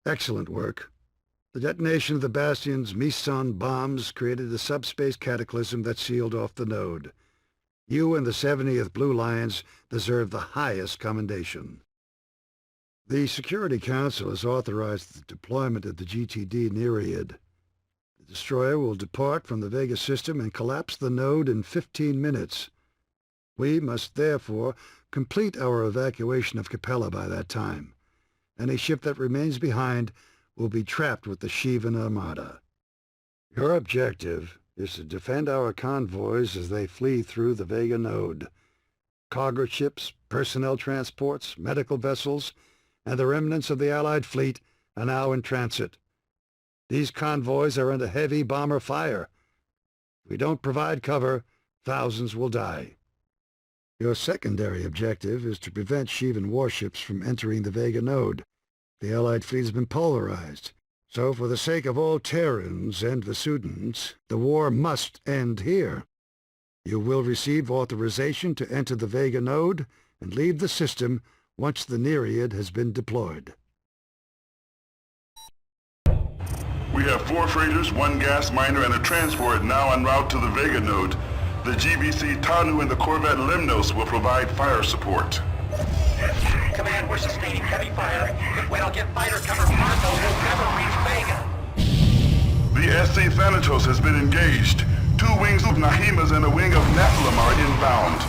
Excellent work. The detonation of the Bastion's Meson bombs created a subspace cataclysm that sealed off the node. You and the 70th Blue Lions deserve the highest commendation. The Security Council has authorized the deployment of the GTD Nereid. The destroyer will depart from the Vega system and collapse the node in 15 minutes. We must therefore complete our evacuation of Capella by that time. Any ship that remains behind will be trapped with the Shivan Armada. Your objective is to defend our convoys as they flee through the Vega node. Cargo ships, personnel transports, medical vessels, and the remnants of the Allied fleet are now in transit. These convoys are under heavy bomber fire. If we don't provide cover, thousands will die. Your secondary objective is to prevent Shivan warships from entering the Vega node. The Allied fleet has been polarized, so for the sake of all Terrans and Vesudans, the war must end here. You will receive authorization to enter the Vega node and leave the system once the Nereid has been deployed. We have 4 freighters, 1 gas miner, and a transport now en route to the Vega node. The GBC Tanu and the Corvette Limnos will provide fire support. Command, we're sustaining heavy fire. If we don't get fighter cover pronto, we'll never reach Vega. The SC Thanatos has been engaged. 2 wings of Nahimas and a wing of Nephilim are inbound.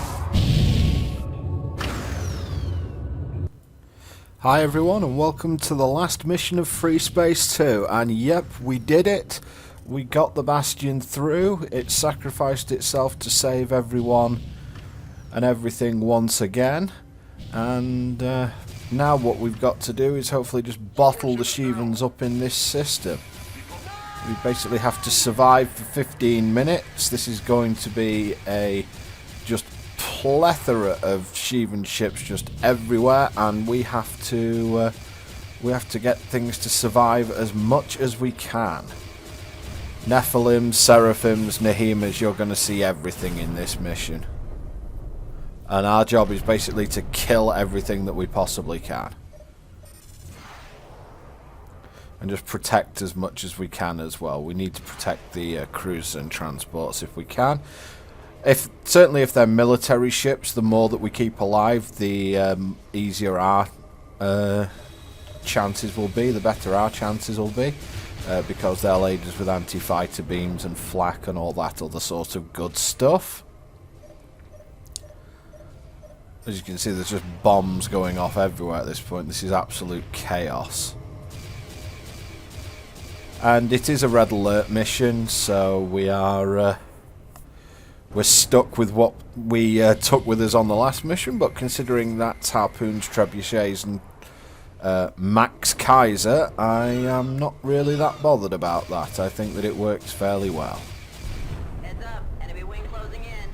Hi everyone and welcome to the last mission of Freespace 2, and yep, we did it. We got the Bastion through. It sacrificed itself to save everyone and everything once again, and now what we've got to do is hopefully just bottle the Shivans up in this system. We basically have to survive for 15 minutes. This is going to be a just plethora of Shivan ships just everywhere, and we have to get things to survive as much as we can. Nephilims, Seraphims, Nahimas, you're going to see everything in this mission. And our job is basically to kill everything that we possibly can. And just protect as much as we can as well. We need to protect the cruisers and transports if we can. Certainly if they're military ships, the more that we keep alive, the easier our chances will be, the better our chances will be. Because they'll aid us with anti-fighter beams and flak and all that other sort of good stuff. As you can see, there's just bombs going off everywhere at this point. This is absolute chaos. And it is a red alert mission, so we're stuck with what we took with us on the last mission, but considering that's harpoons, trebuchets and Max Kaiser, I am not really that bothered about that. I think that it works fairly well. Heads up, enemy wing closing in.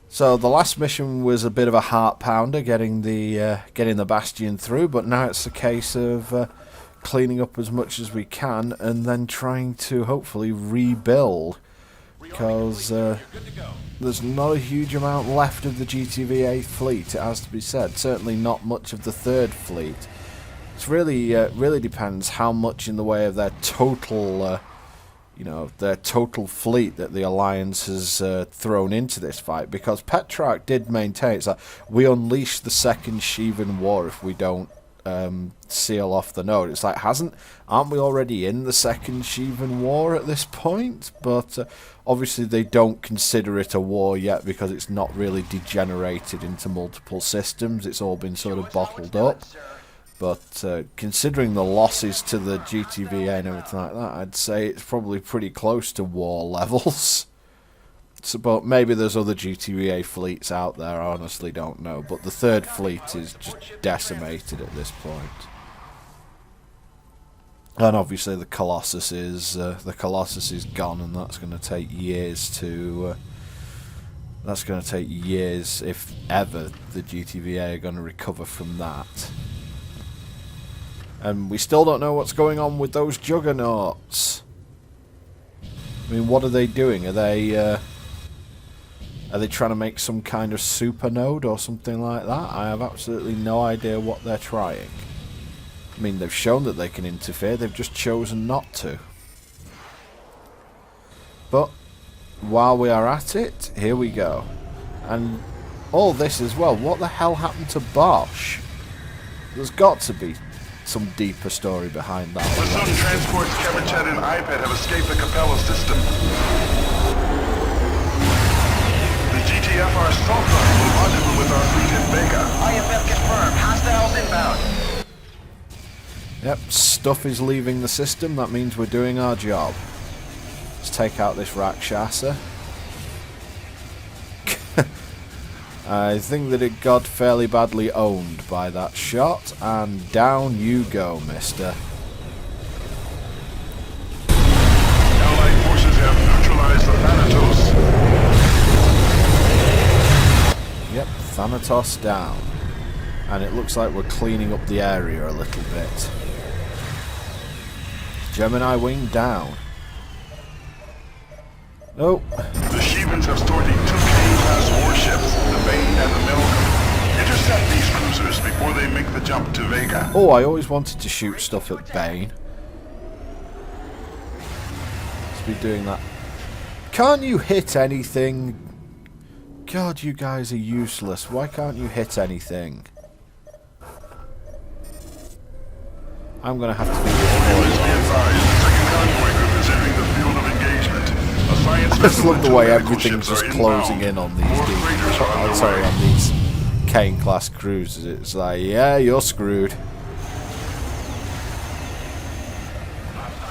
So the last mission was a bit of a heart pounder, getting the Bastion through, but now it's a case of cleaning up as much as we can and then trying to hopefully rebuild, because there's not a huge amount left of the GTVA fleet, it has to be said. Certainly not much of the 3rd fleet. It's really depends how much in the way of their total their total fleet that the Alliance has thrown into this fight, because Petrarch did maintain it's like we unleash the 2nd Shivan War if we don't seal off the node. It's like, aren't we already in the 2nd Shivan War at this point? But obviously they don't consider it a war yet because it's not really degenerated into multiple systems. It's all been sort of bottled up. But considering the losses to the GTVA and everything like that, I'd say it's probably pretty close to war levels. So, but maybe there's other GTVA fleets out there, I honestly don't know. But the 3rd fleet is just decimated at this point. And obviously the Colossus is gone, and that's going to take years to... that's going to take years, if ever, the GTVA are going to recover from that. And we still don't know what's going on with those juggernauts. I mean, what are they doing? Are Are they trying to make some kind of super node or something like that? I have absolutely no idea what they're trying. I mean, they've shown that they can interfere, they've just chosen not to. But while we are at it, here we go. And all this as well, what the hell happened to Bosch? There's got to be some deeper story behind that. The Sun transports Kevachet and iPad have escaped the Capella system. The GTFR Sultan will rendezvous with our fleet in Vega. IFF confirmed. Hostiles inbound. Yep, stuff is leaving the system, that means we're doing our job. Let's take out this Rakshasa. I think that it got fairly badly owned by that shot, and down you go, mister. Allied forces have neutralized the Thanatos. Yep, Thanatos down. And it looks like we're cleaning up the area a little bit. Gemini wing down. Nope. The Shevans have stored the 2 K-class warships, the Bane and the Milcom. Intercept these cruisers before they make the jump to Vega. Oh, I always wanted to shoot stuff at Bane. Let's be doing that. Can't you hit anything? God, you guys are useless. Why can't you hit anything? I'm gonna have to do Please be this. advised, the second convoy group is entering the field of engagement. A science I just love the way medical everything's ships just are closing inbound. in on these More freighters are dudes. Sorry, underway. on these Kane-class cruisers. It's like, yeah, you're screwed.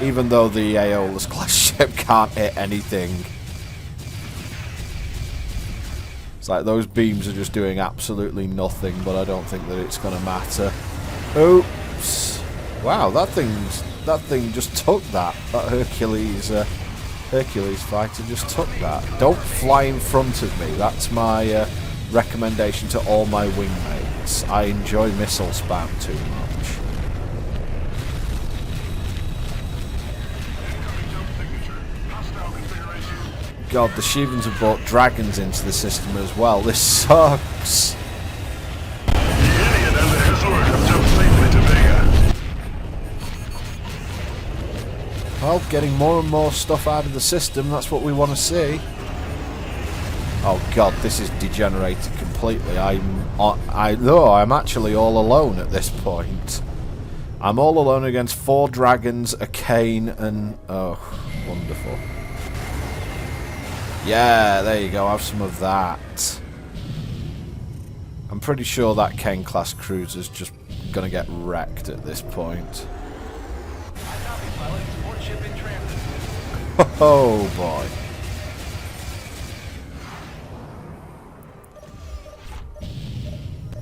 Even though the Aeolus-class ship can't hit anything. It's like those beams are just doing absolutely nothing, but I don't think that it's going to matter. Oops. Wow, that thing just took that. That Hercules fighter just took that. Don't fly in front of me. That's my recommendation to all my wingmates. I enjoy missile spam too much. God, the Shevans have brought dragons into the system as well. This sucks. The Idiot and the Hezor have jumped safely to Vega. Well, getting more and more stuff out of the system, that's what we want to see. Oh god, this is degenerated completely. I'm actually all alone at this point. I'm all alone against 4 dragons, a cane, and... oh, wonderful. Yeah, there you go, have some of that. I'm pretty sure that Kane-class cruiser's just gonna get wrecked at this point. Copy, pilot. Support ship in transit. Oh boy.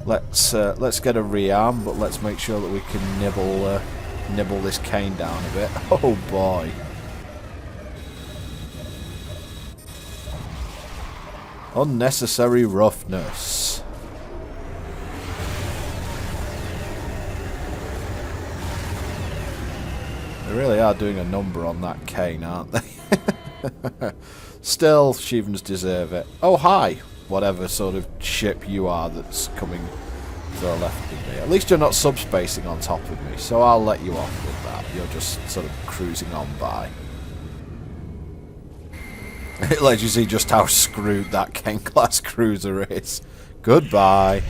Let's get a rearm, but let's make sure that we can nibble this cane down a bit. Oh boy. Unnecessary roughness. They really are doing a number on that cane, aren't they? Still, Shevans deserve it. Oh, hi! Whatever sort of ship you are that's coming to the left of me. At least you're not subspacing on top of me, so I'll let you off with that. You're just sort of cruising on by. It lets you see just how screwed that Kane-class cruiser is. Goodbye.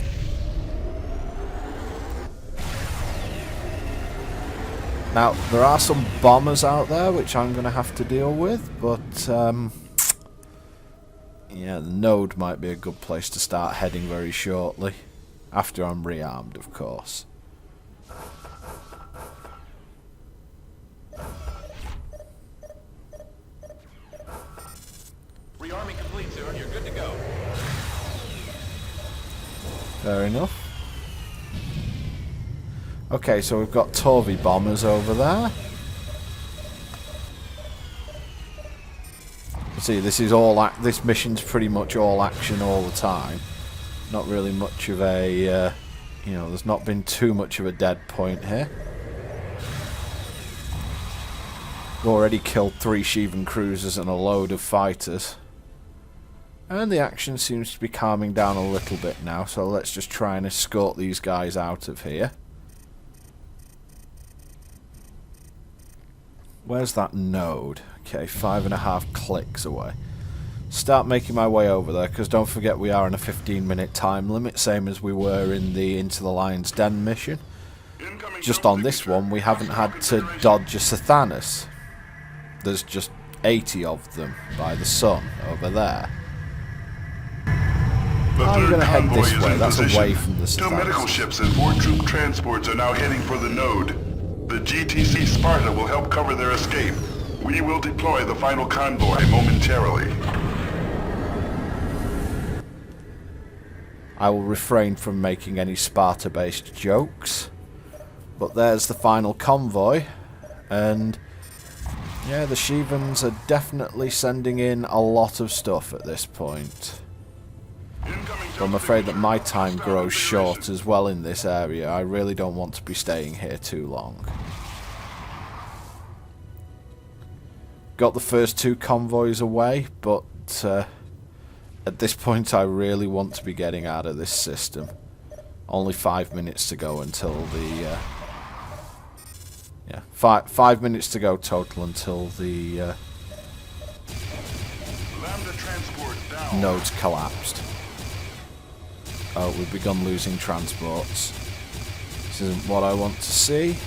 Now, there are some bombers out there which I'm going to have to deal with, but yeah, the node might be a good place to start heading very shortly. After I'm rearmed, of course. Rearming complete, sir. You're good to go. Fair enough. Okay, so we've got Torvi bombers over there. See, this is all. This mission's pretty much all action all the time. Not really much of a, you know, there's not been too much of a dead point here. We've already killed 3 Sheevan cruisers and a load of fighters. And the action seems to be calming down a little bit now, so let's just try and escort these guys out of here. Where's that node? Okay, 5.5 clicks away. Start making my way over there, because don't forget we are in a 15-minute time limit, same as we were in the Into the Lion's Den mission. Just on this one, we haven't had to dodge a Sathanas. There's just 80 of them by the sun over there. I'm going to head this way, that's away from the Two medical Sathanas. ships and 4 troop transports are now heading for the node. The GTC Sparta will help cover their escape. We will deploy the final convoy momentarily. I will refrain from making any Sparta-based jokes. But there's the final convoy, and yeah, the Shivans are definitely sending in a lot of stuff at this point. But I'm afraid that my time grows short as well in this area. I really don't want to be staying here too long. Got the first 2 convoys away, but at this point I really want to be getting out of this system. Only 5 minutes to go until the... yeah, 5 minutes to go total until the node's collapsed. Oh, we've begun losing transports. This isn't what I want to see.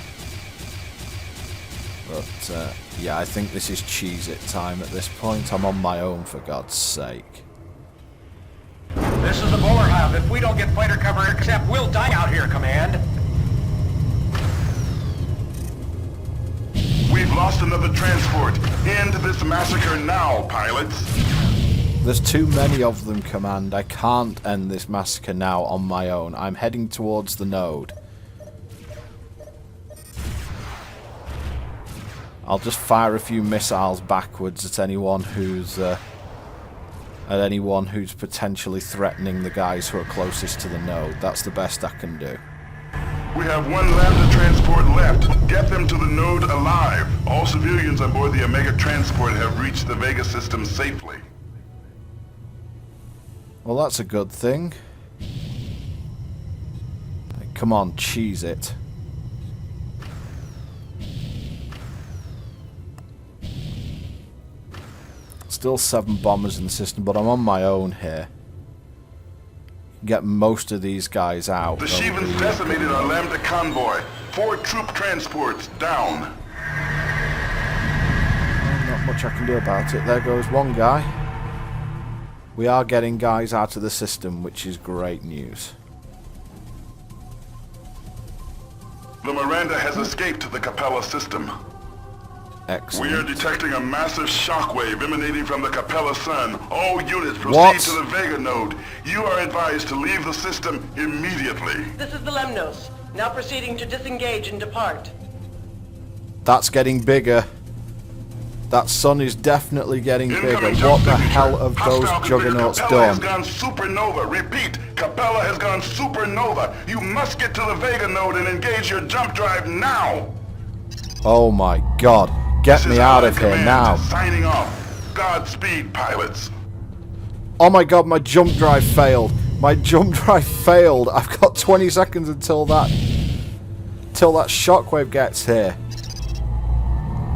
But, yeah, I think this is Cheez-It time at this point. I'm on my own, for God's sake. This is the MOAR hub. If we don't get fighter cover, except we'll die out here, Command. We've lost another transport. End this massacre now, pilots. There's too many of them, Command. I can't end this massacre now on my own. I'm heading towards the node. I'll just fire a few missiles backwards at anyone who's potentially threatening the guys who are closest to the node. That's the best I can do. We have 1 Lambda transport left. Get them to the node alive. All civilians on board the Omega transport have reached the Vega system safely. Well, that's a good thing. Come on, cheese it. Still 7 bombers in the system, but I'm on my own here. Get most of these guys out. The Shivans decimated our Lambda convoy. 4 troop transports down. Not much I can do about it. There goes one guy. We are getting guys out of the system, which is great news. The Miranda has escaped to the Capella system. Excellent. We are detecting a massive shockwave emanating from the Capella Sun. All units proceed What? to the Vega node. You are advised to leave the system immediately. This is the Lemnos. Now proceeding to disengage and depart. That's getting bigger. That sun is definitely getting bigger. Incoming jump What the signature. hell have those Hostile juggernauts Capella has done? gone supernova. Repeat, Capella has gone supernova. You must get to the Vega node and engage your jump drive now. Oh my god. Get This me is out High of here Command now. Signing off. Godspeed, pilots. Oh my god, my jump drive failed. My jump drive failed. I've got 20 seconds until that shockwave gets here.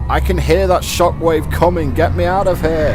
I can hear that shockwave coming. Get me out of here.